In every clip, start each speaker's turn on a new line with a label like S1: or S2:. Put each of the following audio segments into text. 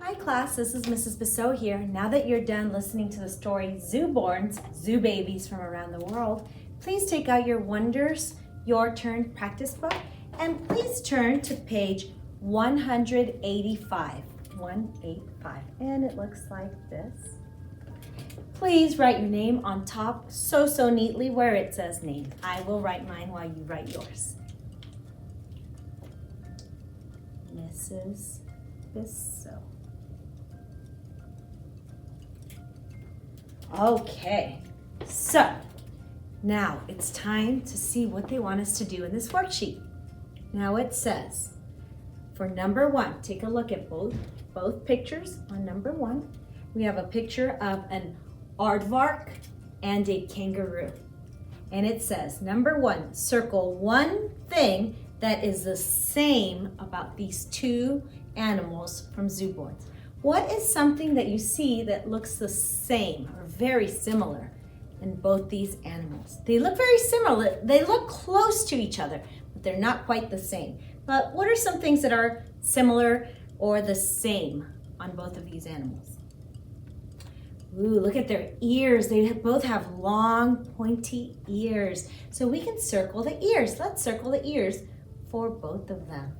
S1: Hi class, this is Mrs. Bissot here. Now that you're done listening to the story ZooBorns, Zoo Babies from Around the World, please take out your Wonders, Your Turn practice book and please turn to page 185. 185. And it looks like this. Please write your name on top so neatly where it says name. I will write mine while you write yours. Mrs. Bissot. Okay, so now it's time to see what they want us to do in this worksheet. Now it says, for number 1, take a look at both pictures on number 1. We have a picture of an aardvark and a kangaroo. And it says, number 1, circle one thing that is the same about these two animals from ZooBorns. What is something that you see that looks the same or very similar in both these animals? They look very similar. They look close to each other, but they're not quite the same. But what are some things that are similar or the same on both of these animals? Ooh, look at their ears. They both have long, pointy ears. So we can circle the ears. Let's circle the ears for both of them.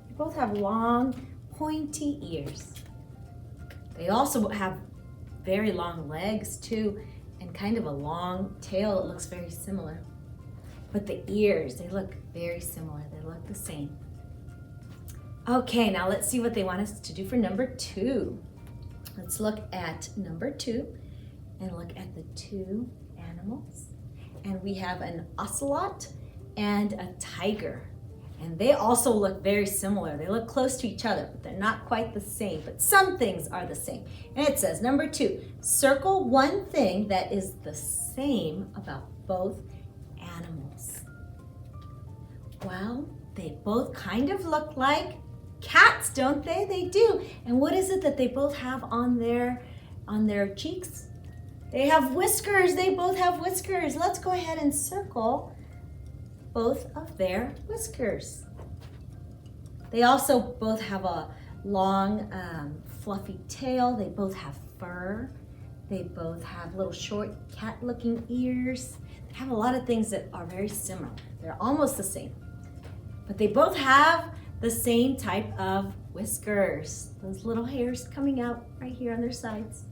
S1: They both have long, pointy ears. They also have very long legs too, and kind of a long tail that looks very similar. But the ears, they look very similar. They look the same. Okay, now let's see what they want us to do for number 2. Let's look at number 2 and look at the two animals. And we have an ocelot and a tiger. And they also look very similar. They look close to each other, but they're not quite the same. But some things are the same. And it says, number 2, circle one thing that is the same about both animals. Well, they both kind of look like cats, don't they? They do. And what is it that they both have on their cheeks? They have whiskers. They both have whiskers. Let's go ahead and circle both of their whiskers. They also both have a long, fluffy tail. They both have fur. They both have little short cat-looking ears. They have a lot of things that are very similar. They're almost the same, but they both have the same type of whiskers. Those little hairs coming out right here on their sides.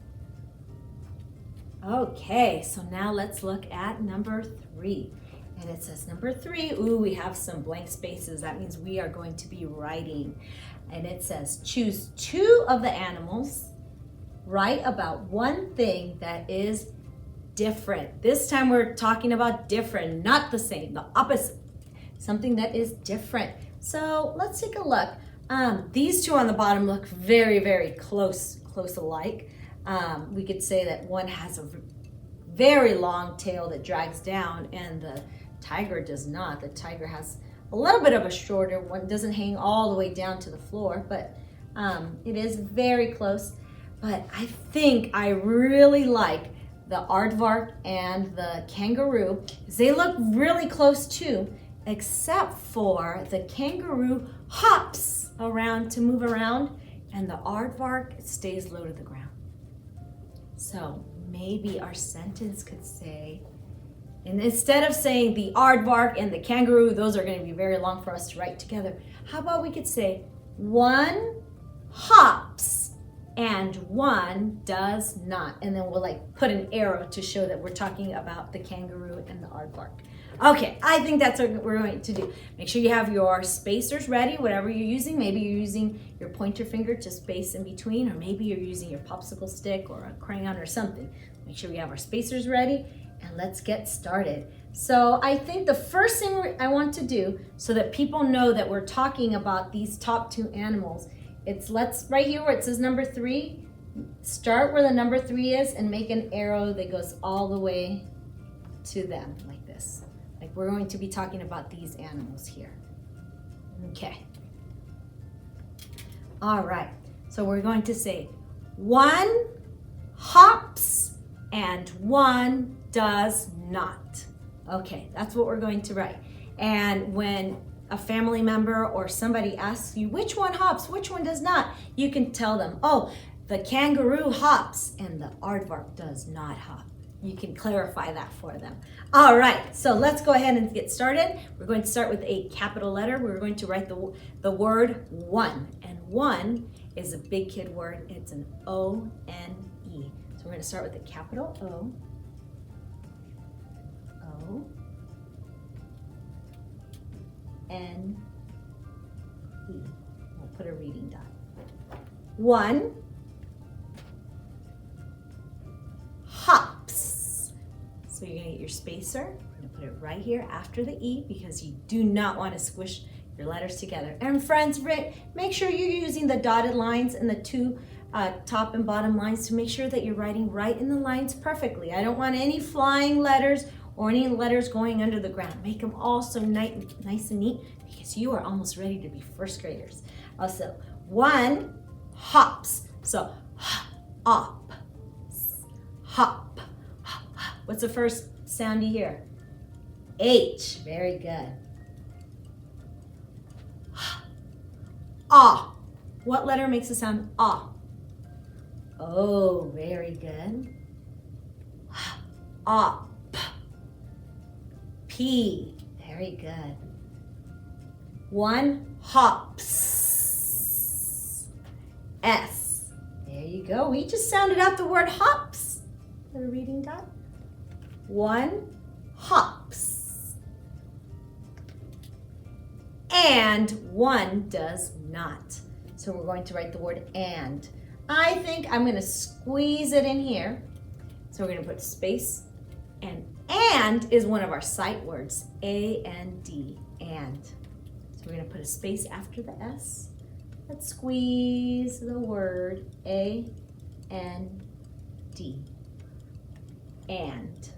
S1: Okay, so now let's look at number 3. And it says number 3, ooh, we have some blank spaces. That means we are going to be writing. And it says, choose 2 of the animals, write about one thing that is different. This time we're talking about different, not the same, the opposite. Something that is different. So let's take a look. These 2 on the bottom look very close alike. We could say that one has a very long tail that drags down and the tiger does not. The tiger has a little bit of a shorter one, doesn't hang all the way down to the floor, but it is very close. But I think I really like the aardvark and the kangaroo, because they look really close too, except for the kangaroo hops around to move around and the aardvark stays low to the ground. So maybe our sentence could say, and instead of saying the aardvark and the kangaroo, those are going to be very long for us to write together. How about we could say, one hops and one does not. And then we'll put an arrow to show that we're talking about the kangaroo and the aardvark. Okay, I think that's what we're going to do. Make sure you have your spacers ready, whatever you're using. Maybe you're using your pointer finger to space in between, or maybe you're using your popsicle stick or a crayon or something. Make sure we have our spacers ready, and let's get started. So I think the first thing I want to do, so that people know that we're talking about these top 2 animals, let's right here where it says number 3, start where the number 3 is and make an arrow that goes all the way to them like this. Like we're going to be talking about these animals here. Okay. All right. So we're going to say one hops and one does not. Okay, that's what we're going to write. And when a family member or somebody asks you which one hops, which one does not, you can tell them, oh, the kangaroo hops and the aardvark does not hop. You can clarify that for them. All right, so let's go ahead and get started. We're going to start with a capital letter. We're going to write the word one, and one is a big kid word. It's an O-N-E. So we're going to start with a capital O, O-N-E. We'll put a reading dot. One hops. So you're gonna get your spacer. You're gonna put it right here after the E because you do not want to squish your letters together. And friends, make sure you're using the dotted lines and the two top and bottom lines to make sure that you're writing right in the lines perfectly. I don't want any flying letters or any letters going under the ground. Make them all so nice and neat because you are almost ready to be first graders. Also, one hops. So hop, hop. What's the first sound you hear? H. Very good. Ah. What letter makes the sound ah? Oh, very good. Op. P. Very good. One hops. S. There you go. We just sounded out the word hops. Put a reading dot. One hops. And one does not. So we're going to write the word and. I think I'm going to squeeze it in here. So we're going to put space, and is one of our sight words. A-N-D, and. So we're going to put a space after the S. Let's squeeze the word A-N-D. And.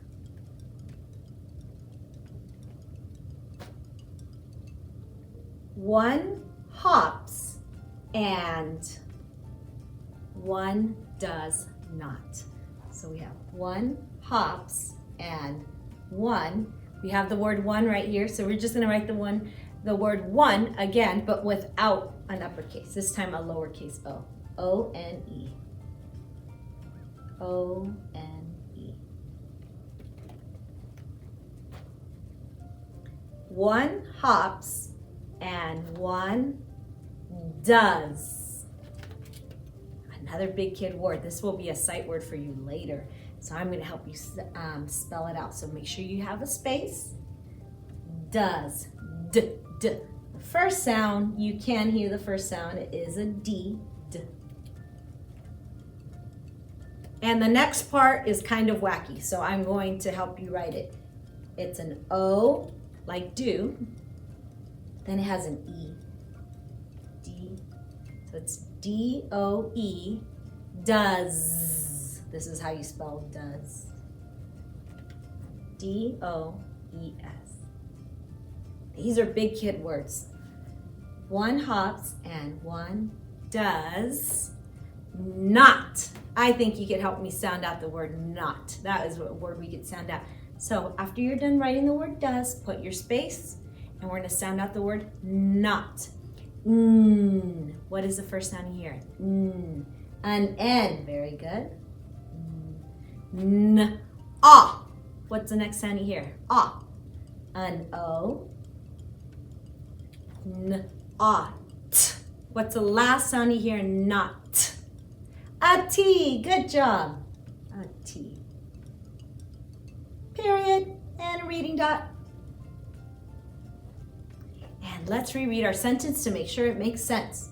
S1: One hops and one does not. So we have one hops and one. We have the word one right here, so we're just going to write the word one again, but without an uppercase. This time a lowercase o. O-N-E. O-N-E. One hops and one does. Another big kid word. This will be a sight word for you later. So I'm going to help you spell it out. So make sure you have a space. Does. D, d. The first sound, you can hear the first sound. It is a D. D. And the next part is kind of wacky. So I'm going to help you write it. It's an O, like do. Then it has an E. D. So it's D-O-E. Does. This is how you spell does. D-O-E-S. These are big kid words. One hops and one does not. I think you could help me sound out the word not. That is what word we could sound out. So after you're done writing the word does, put your space, and we're going to sound out the word not. What is the first sound you hear? An N. Very good. N. Ah. What's the next sound you hear? Ah. An O. N. Ah. T. What's the last sound you hear? Not. A T. Good job. A T. Period. And a reading dot. And let's reread our sentence to make sure it makes sense.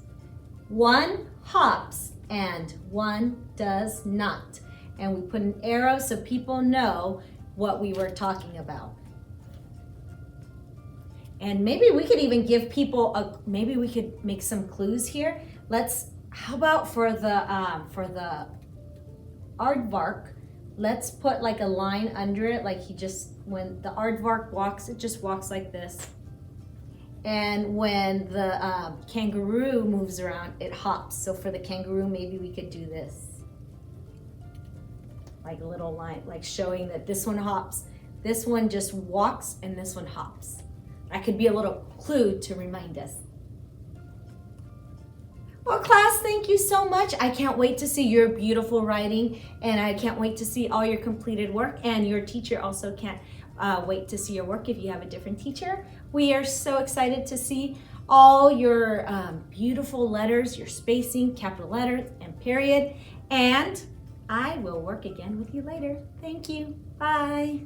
S1: One hops and one does not. And we put an arrow so people know what we were talking about. And maybe we could even give people maybe we could make some clues here. How about for the aardvark, let's put like a line under it, like when the aardvark walks, it just walks like this. And when the kangaroo moves around, it hops. So for the kangaroo, maybe we could do this. Like a little line, like showing that this one hops, this one just walks, and this one hops. that could be a little clue to remind us. Well, class, thank you so much. I can't wait to see your beautiful writing, and I can't wait to see all your completed work, and your teacher also can't wait to see your work if you have a different teacher. We are so excited to see all your beautiful letters, your spacing, capital letters, and period, and I will work again with you later. Thank you. Bye.